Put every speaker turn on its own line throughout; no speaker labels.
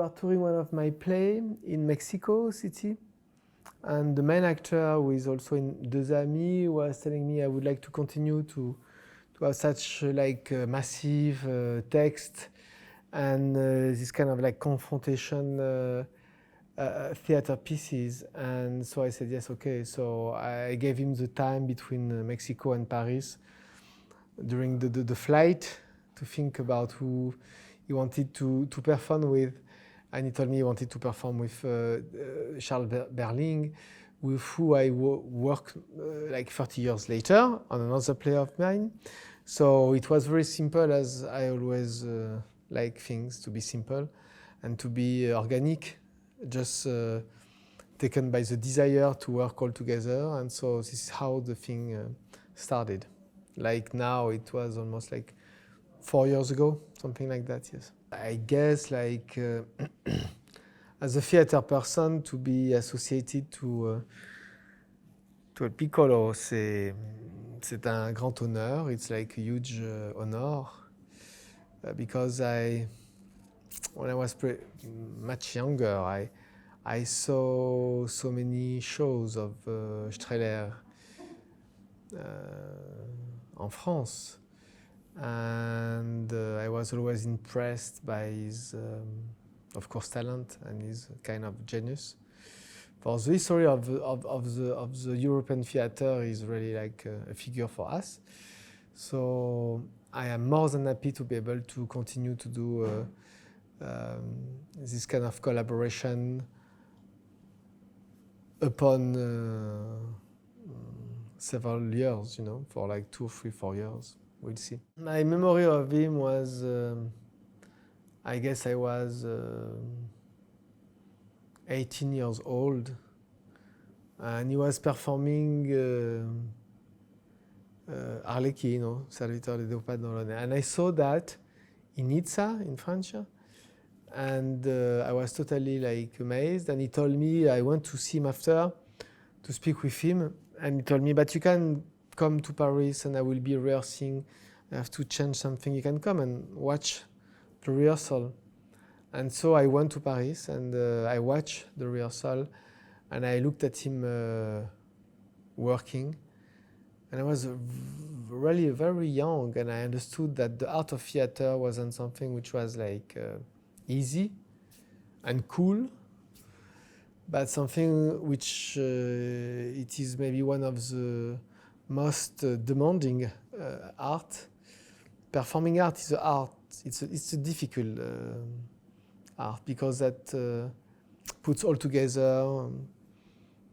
were touring one of my play in Mexico City, and the main actor, who is also in Deux, was telling me I would like to continue to have such like massive text and this kind of like confrontation theater pieces. And so I said yes, okay. So I gave him the time between Mexico and Paris during the flight to think about who he wanted to perform with. And he told me he wanted to perform with Charles Berling, with who I worked like 30 years later on another play of mine. So it was very simple, as I always like things to be simple and to be organic, just taken by the desire to work all together. And so this is how the thing started. Like now, it was almost like 4 years ago, something like that, yes. I guess like as a theater person, to be associated to El Piccolo, c'est un grand honneur. It's like a huge honor because when I was much younger, I saw so many shows of Strehler en France. And I was always impressed by his, of course, talent and his kind of genius. For the history of the European theater is really like a figure for us. So I am more than happy to be able to continue to do this kind of collaboration upon several years, you know, for like 2, 3, 4 years. We'll see. My memory of him was, I guess I was 18 years old, and he was performing Arlecchino, Servitore di Padrone, and I saw that in Nizza, in France, and I was totally like amazed. And he told me I went to see him after to speak with him, and he told me, but you can come to Paris and I will be rehearsing. I have to change something. You can come and watch the rehearsal. And so I went to Paris and I watched the rehearsal and I looked at him working. And I was really very young, and I understood that the art of theater wasn't something which was like easy and cool, but something which it is maybe one of the most demanding art. Performing art is an art. It's a difficult art because that puts all together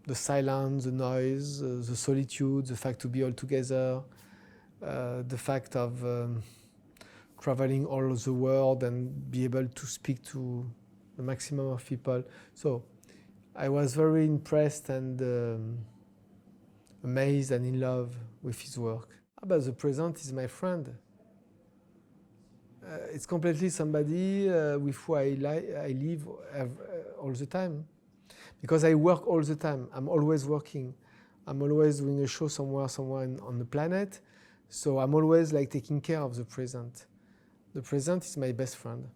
the silence, the noise, the solitude, the fact to be all together, the fact of traveling all over the world and be able to speak to the maximum of people. So I was very impressed and amazed and in love with his work. But the present is my friend. It's completely somebody with who I live all the time. Because I work all the time. I'm always working. I'm always doing a show somewhere on the planet. So I'm always like taking care of the present. The present is my best friend.